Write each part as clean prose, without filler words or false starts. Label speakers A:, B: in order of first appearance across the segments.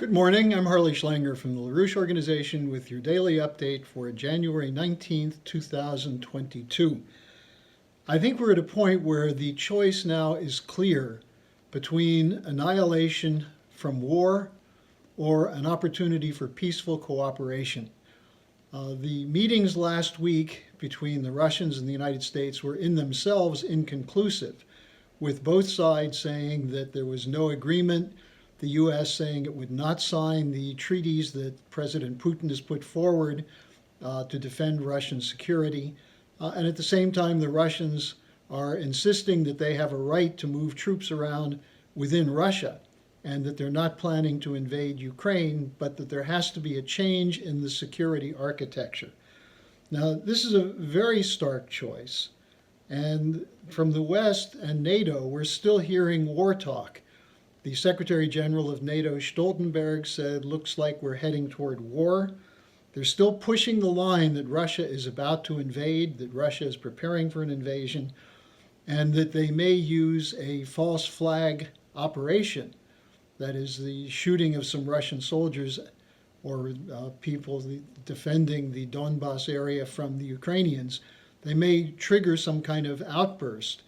A: Good morning. I'm Harley Schlanger from the LaRouche Organization with your daily update for January 19th, 2022. I think we're at a point where the choice now is clear between annihilation from war or an opportunity for peaceful cooperation. The meetings last week between the Russians and the United States were in themselves inconclusive, with both sides saying that there was no agreement, the U.S. saying it would not sign the treaties that President Putin has put forward to defend Russian security. And at the same time, the Russians are insisting that they have a right to move troops around within Russia and that they're not planning to invade Ukraine, but that there has to be a change in the security architecture. Now, this is a very stark choice. And from the West and NATO, we're still hearing war talk. The Secretary General of NATO, Stoltenberg, said, looks like we're heading toward war. They're still pushing the line that Russia is about to invade, that Russia is preparing for an invasion, and that they may use a false flag operation, that is the shooting of some Russian soldiers or people defending the Donbas area from the Ukrainians. They may trigger some kind of outburst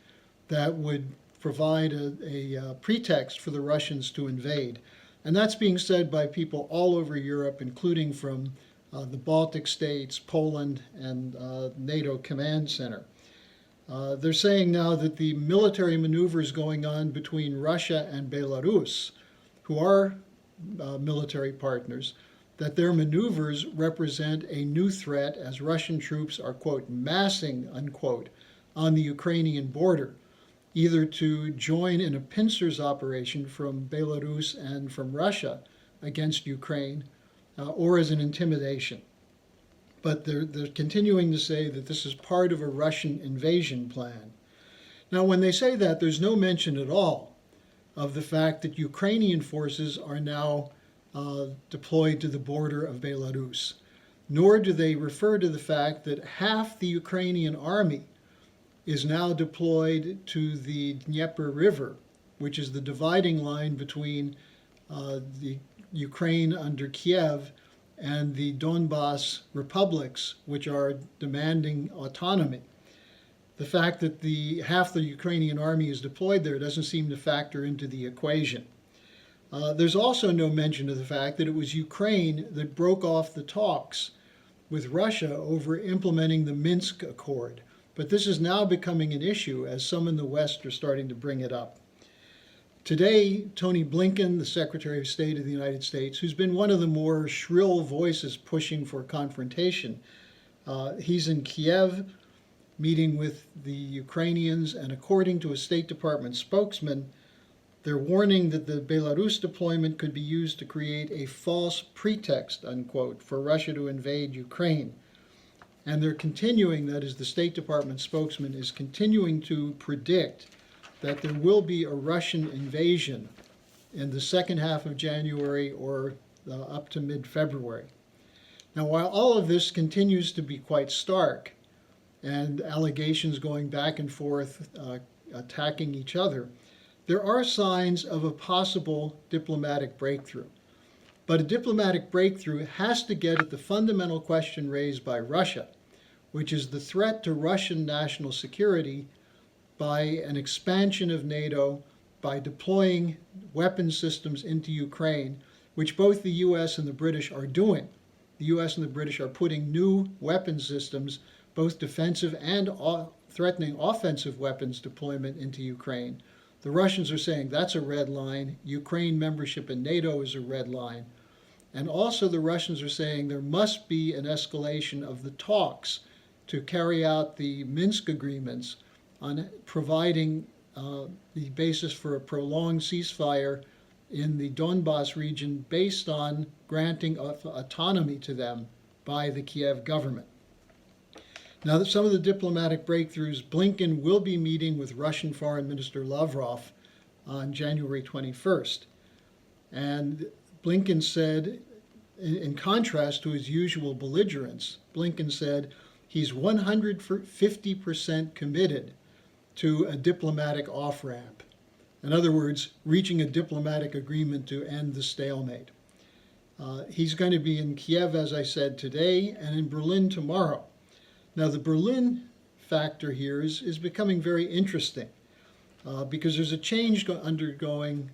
A: that would provide a pretext for the Russians to invade. And that's being said by people all over Europe, including from the Baltic states, Poland, and NATO Command Center. They're saying now that the military maneuvers going on between Russia and Belarus, who are military partners, that their maneuvers represent a new threat as Russian troops are, quote, massing, unquote, on the Ukrainian border, either to join in a pincers operation from Belarus and from Russia against Ukraine, or as an intimidation. But they're continuing to say that this is part of a Russian invasion plan. Now, when they say that, there's no mention at all of the fact that Ukrainian forces are now deployed to the border of Belarus, nor do they refer to the fact that half the Ukrainian army is now deployed to the Dnieper River, which is the dividing line between the Ukraine under Kiev and the Donbas republics, which are demanding autonomy. The fact that half the Ukrainian army is deployed there doesn't seem to factor into the equation. There's also no mention of the fact that it was Ukraine that broke off the talks with Russia over implementing the Minsk Accord. But this is now becoming an issue as some in the West are starting to bring it up. Today, Tony Blinken, the Secretary of State of the United States, who's been one of the more shrill voices pushing for confrontation, he's in Kiev meeting with the Ukrainians, and according to a State Department spokesman, they're warning that the Belarus deployment could be used to create a false pretext, unquote, for Russia to invade Ukraine. And they're continuing, that is, the State Department spokesman is continuing to predict that there will be a Russian invasion in the second half of January or up to mid-February. Now, while all of this continues to be quite stark and allegations going back and forth, attacking each other, there are signs of a possible diplomatic breakthrough. But a diplomatic breakthrough has to get at the fundamental question raised by Russia, which is the threat to Russian national security by an expansion of NATO, by deploying weapon systems into Ukraine, which both the U.S. and the British are doing. The U.S. and the British are putting new weapon systems, both defensive and threatening offensive weapons deployment into Ukraine. The Russians are saying that's a red line. Ukraine membership in NATO is a red line. And also the Russians are saying there must be an escalation of the talks to carry out the Minsk agreements on providing the basis for a prolonged ceasefire in the Donbas region based on granting autonomy to them by the Kiev government. Now, that some of the diplomatic breakthroughs, Blinken will be meeting with Russian Foreign Minister Lavrov on January 21st. And Blinken said, in contrast to his usual belligerence, Blinken said he's 150% committed to a diplomatic off-ramp. In other words, reaching a diplomatic agreement to end the stalemate. He's going to be in Kiev, as I said, today, and in Berlin tomorrow. Now, the Berlin factor here is becoming very interesting because there's a change undergoing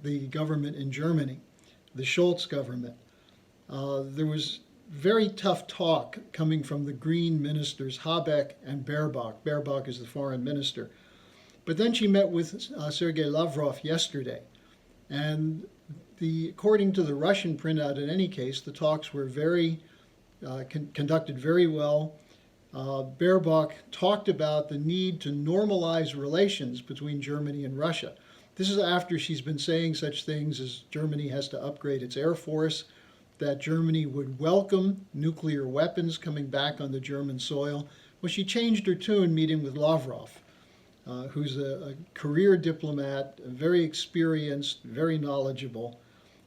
A: the government in Germany, the Scholz government. There was very tough talk coming from the Green ministers Habeck and Baerbock. Baerbock is the foreign minister. But then she met with Sergei Lavrov yesterday. And according to the Russian printout, in any case, the talks were conducted very well. Baerbock talked about the need to normalize relations between Germany and Russia. This is after she's been saying such things as Germany has to upgrade its air force, that Germany would welcome nuclear weapons coming back on the German soil. Well, she changed her tune meeting with Lavrov, who's a career diplomat, very experienced, very knowledgeable.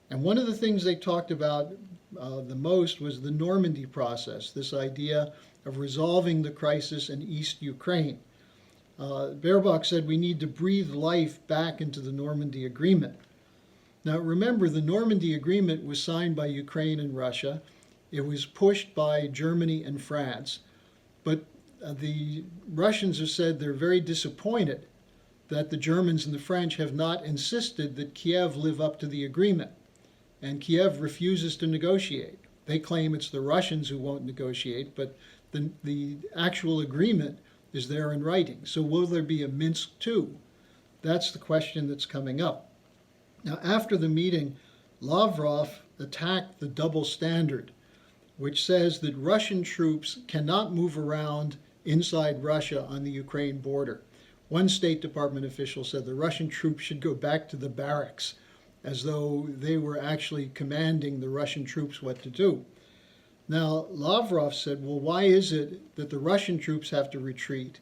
A: And one of the things they talked about the most was the Normandy process, this idea of resolving the crisis in East Ukraine. Baerbock said we need to breathe life back into the Normandy Agreement. Now remember, the Normandy Agreement was signed by Ukraine and Russia. It was pushed by Germany and France. But the Russians have said they're very disappointed that the Germans and the French have not insisted that Kiev live up to the agreement. And Kiev refuses to negotiate. They claim it's the Russians who won't negotiate, but the actual agreement is there in writing. So will there be a Minsk II? That's the question that's coming up. Now, after the meeting, Lavrov attacked the double standard, which says that Russian troops cannot move around inside Russia on the Ukraine border. One State Department official said the Russian troops should go back to the barracks, as though they were actually commanding the Russian troops what to do. Now, Lavrov said, well, why is it that the Russian troops have to retreat,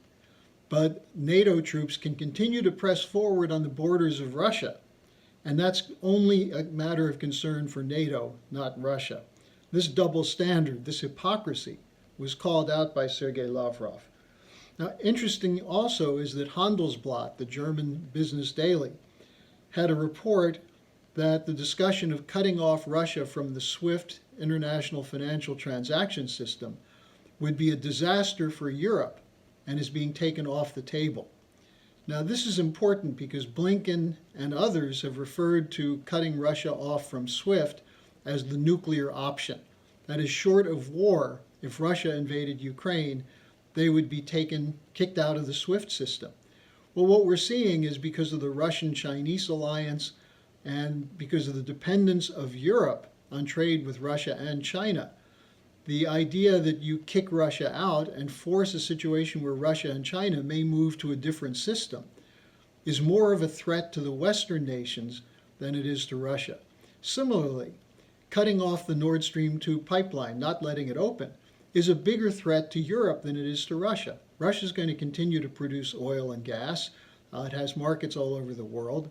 A: but NATO troops can continue to press forward on the borders of Russia? And that's only a matter of concern for NATO, not Russia. This double standard, this hypocrisy, was called out by Sergei Lavrov. Now, interesting also is that Handelsblatt, the German business daily, had a report that the discussion of cutting off Russia from the SWIFT international financial transaction system would be a disaster for Europe and is being taken off the table. Now, this is important because Blinken and others have referred to cutting Russia off from SWIFT as the nuclear option. That is, short of war, if Russia invaded Ukraine, they would be kicked out of the SWIFT system. Well, what we're seeing is because of the Russian-Chinese alliance and because of the dependence of Europe on trade with Russia and China, the idea that you kick Russia out and force a situation where Russia and China may move to a different system is more of a threat to the Western nations than it is to Russia. Similarly, cutting off the Nord Stream 2 pipeline, not letting it open, is a bigger threat to Europe than it is to Russia. Russia is going to continue to produce oil and gas. It has markets all over the world.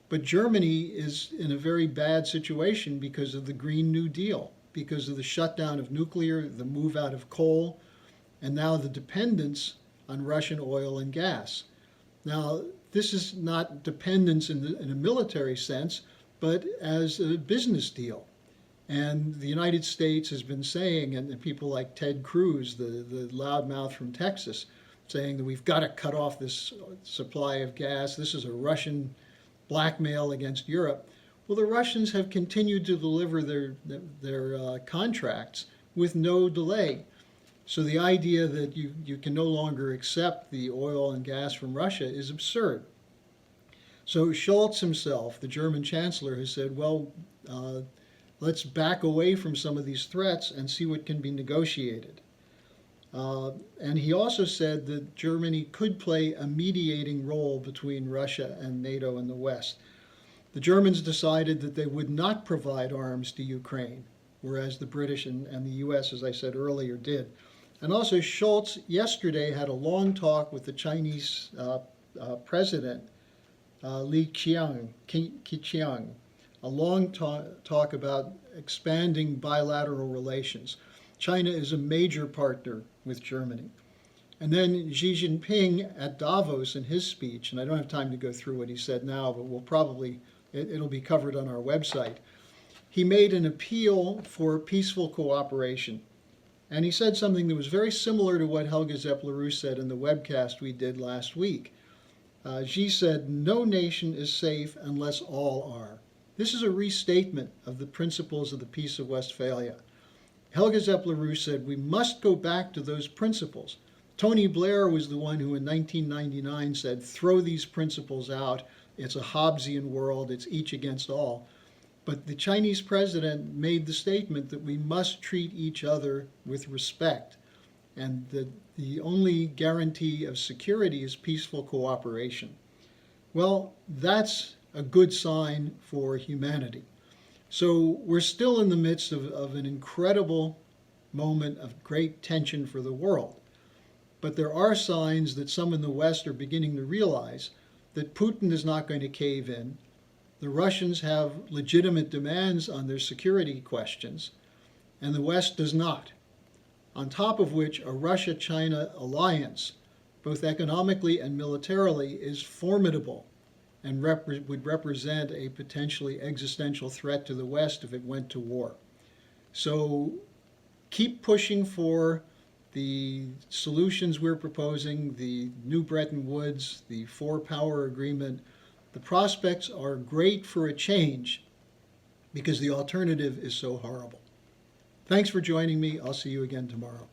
A: But Germany is in a very bad situation because of the Green New Deal, because of the shutdown of nuclear, the move out of coal, and now the dependence on Russian oil and gas. Now, this is not dependence in a military sense, but as a business deal. And the United States has been saying, and people like Ted Cruz, the loudmouth from Texas, saying that we've got to cut off this supply of gas. This is a Russian blackmail against Europe. Well, the Russians have continued to deliver their contracts with no delay. So the idea that you can no longer accept the oil and gas from Russia is absurd. So Scholz himself, the German chancellor, has said, well, let's back away from some of these threats and see what can be negotiated. And he also said that Germany could play a mediating role between Russia and NATO and the West. The Germans decided that they would not provide arms to Ukraine, whereas the British and the US, as I said earlier, did. And also Scholz yesterday had a long talk with the Chinese president, Li Keqiang, a long talk about expanding bilateral relations. China is a major partner with Germany. And then Xi Jinping at Davos in his speech, and I don't have time to go through what he said now, but it'll be covered on our website. he made an appeal for peaceful cooperation. And he said something that was very similar to what Helga Zepp-LaRue said in the webcast we did last week. She said, "No nation is safe unless all are." This is a restatement of the principles of the Peace of Westphalia. Helga Zepp-LaRue said, "We must go back to those principles." Tony Blair was the one who in 1999 said, "Throw these principles out. It's a Hobbesian world. It's each against all." But the Chinese president made the statement that we must treat each other with respect, and that the only guarantee of security is peaceful cooperation. Well, that's a good sign for humanity. So we're still in the midst of an incredible moment of great tension for the world. But there are signs that some in the West are beginning to realize that Putin is not going to cave in. The Russians have legitimate demands on their security questions, and the West does not. On top of which, a Russia-China alliance, both economically and militarily, is formidable and would represent a potentially existential threat to the West if it went to war. So keep pushing for the solutions we're proposing, the new Bretton Woods, the four-power agreement. The prospects are great for a change because the alternative is so horrible. Thanks for joining me. I'll see you again tomorrow.